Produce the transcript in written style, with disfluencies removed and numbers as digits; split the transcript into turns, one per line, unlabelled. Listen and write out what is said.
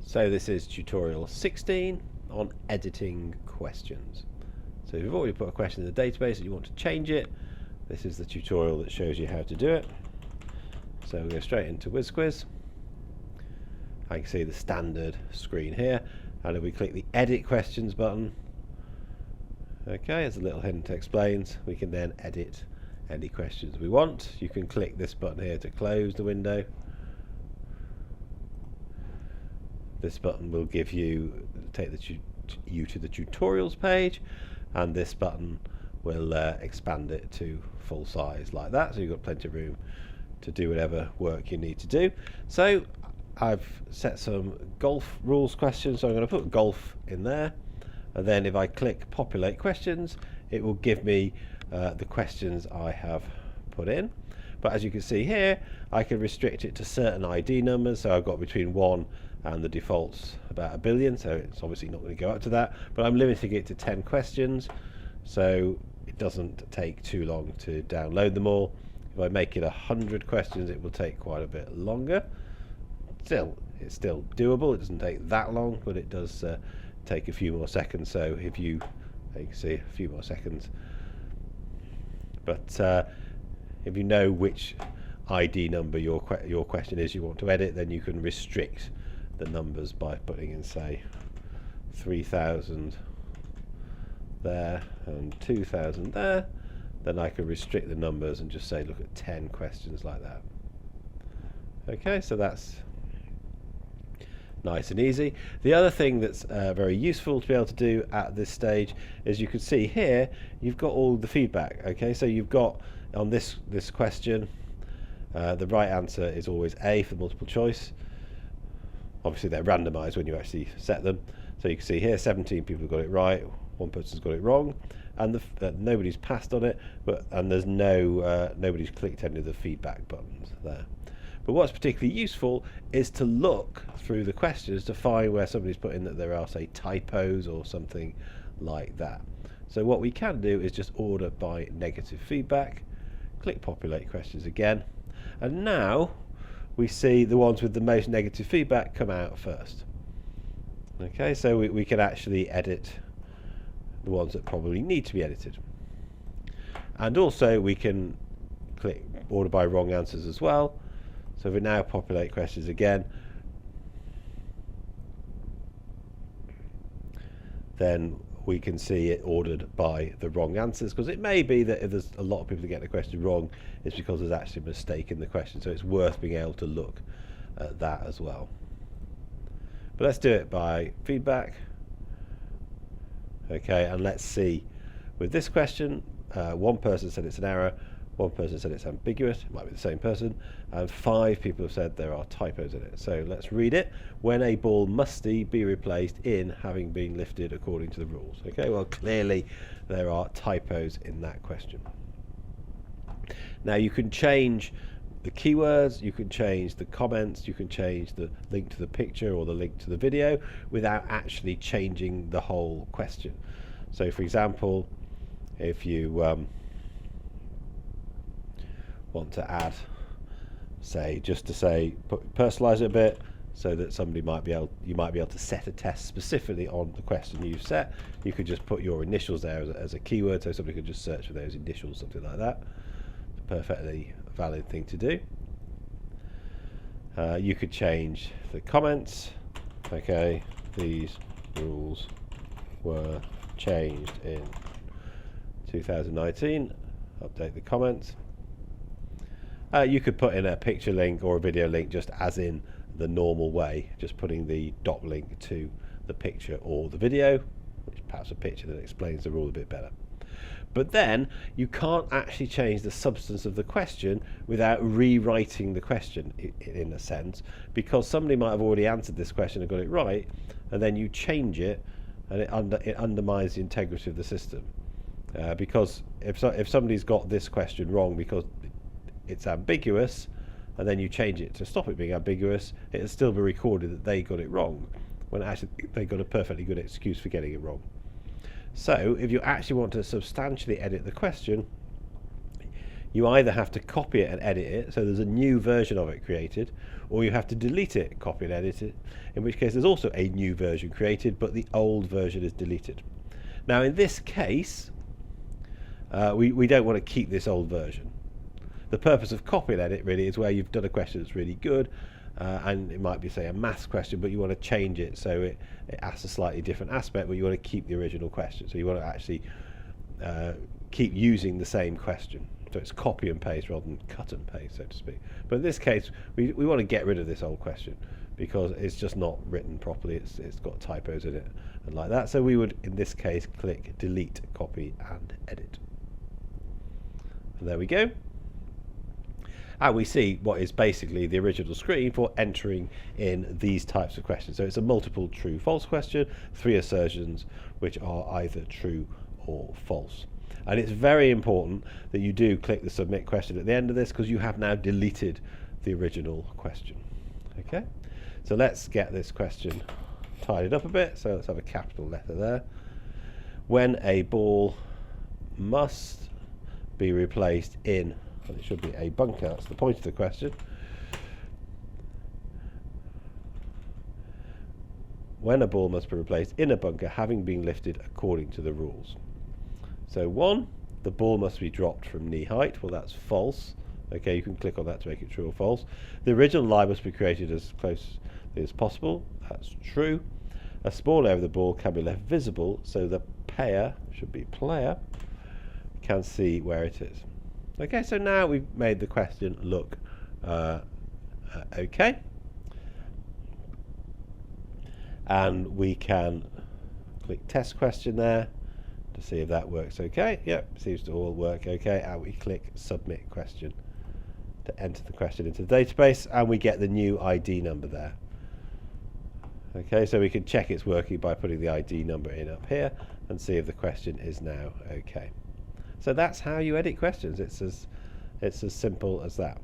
So this is tutorial 16 on editing questions. So if you've already put a question in the database and you want to change it, this is the tutorial that shows you how to do it. So we'll go straight into WIZZKWIZ. I can see the standard screen here, and if we click the edit questions button, okay, as a little hint explains, we can then edit any questions we want. You can click this button here to close the window. This button will give you, take you to the tutorials page, and this button will expand it to full size like that, so you've got plenty of room to do whatever work you need to do. So I've set some golf rules questions, so I'm going to put golf in there, and then if I click populate questions, it will give me the questions I have put in. But as you can see here, I can restrict it to certain ID numbers, so I've got between 1 and the default's about 1 billion, so it's obviously not going to go up to that, but I'm limiting it to 10 questions, so it doesn't take too long to download them all. If I make it 100 questions, it will take quite a bit longer. It's still doable. It doesn't take that long, but it does take a few more seconds. So if you can see a few more seconds, but if you know which ID number your question is you want to edit, then you can restrict the numbers by putting in, say, 3000 there and 2000 there. Then I can restrict the numbers and just say look at 10 questions like that. Okay, so that's nice and easy. The other thing that's very useful to be able to do at this stage is, you can see here you've got all the feedback. Okay, so you've got on this question the right answer is always A for multiple choice. Obviously they're randomized when you actually set them, so you can see here 17 people have got it right, one person's got it wrong, and nobody's passed on it, and there's nobody's clicked any of the feedback buttons there. But what's particularly useful is to look through the questions to find where somebody's put in that there are, say, typos or something like that. So what we can do is just order by negative feedback, click populate questions again, and now we see the ones with the most negative feedback come out first. Okay, so we can actually edit the ones that probably need to be edited. And also we can click order by wrong answers as well. So if we now populate questions again, then we can see it ordered by the wrong answers, because it may be that if there's a lot of people that get the question wrong, it's because there's actually a mistake in the question, so it's worth being able to look at that as well. But let's do it by feedback. Okay, and let's see with this question, one person said it's an error, one person said it's ambiguous, it might be the same person, and 5 people have said there are typos in it. So let's read it. When a ball musty be replaced in having been lifted according to the rules. Okay, well clearly there are typos in that question. Now you can change the keywords, you can change the comments, you can change the link to the picture or the link to the video without actually changing the whole question. So for example, if you want to add, say, just to say personalize it a bit so that somebody you might be able to set a test specifically on the question you've set, you could just put your initials there as a keyword, so somebody could just search for those initials, something like that. It's a perfectly valid thing to do. You could change the comments. Okay, these rules were changed in 2019. Update the comments. You could put in a picture link or a video link just as in the normal way, just putting the dot link to the picture or the video, which perhaps a picture that explains the rule a bit better. But then you can't actually change the substance of the question without rewriting the question in a sense, because somebody might have already answered this question and got it right, and then you change it and it undermines the integrity of the system. Because if somebody's got this question wrong because it's ambiguous, and then you change it to stop it being ambiguous, it'll still be recorded that they got it wrong, when actually they got a perfectly good excuse for getting it wrong. So if you actually want to substantially edit the question, you either have to copy it and edit it, so there's a new version of it created, or you have to delete it, copy and edit it, in which case there's also a new version created, but the old version is deleted. Now in this case, we don't want to keep this old version. The purpose of copy and edit really is where you've done a question that's really good, and it might be, say, a maths question, but you want to change it so it asks a slightly different aspect, but you want to keep the original question. So you want to actually keep using the same question. So it's copy and paste rather than cut and paste, so to speak. But in this case, we want to get rid of this old question because it's just not written properly. It's got typos in it and like that. So we would, in this case, click delete, copy and edit. And there we go. And we see what is basically the original screen for entering in these types of questions. So it's a multiple true false question, 3 assertions which are either true or false. And it's very important that you do click the submit question at the end of this, because you have now deleted the original question. Okay, so let's get this question tidied up a bit. So let's have a capital letter there. When a ball must be replaced in, and it should be a bunker, that's the point of the question. When a ball must be replaced in a bunker having been lifted according to the rules. So 1, the ball must be dropped from knee height. Well, that's false. Okay, you can click on that to make it true or false. The original line must be created as close as possible. That's true. A small area of the ball can be left visible so the player, should be player, can see where it is. Okay, so now we've made the question look okay. And we can click test question there to see if that works okay. Yep, seems to all work okay. And we click submit question to enter the question into the database, and we get the new ID number there. Okay, so we can check it's working by putting the ID number in up here and see if the question is now okay. So that's how you edit questions. It's as simple as that.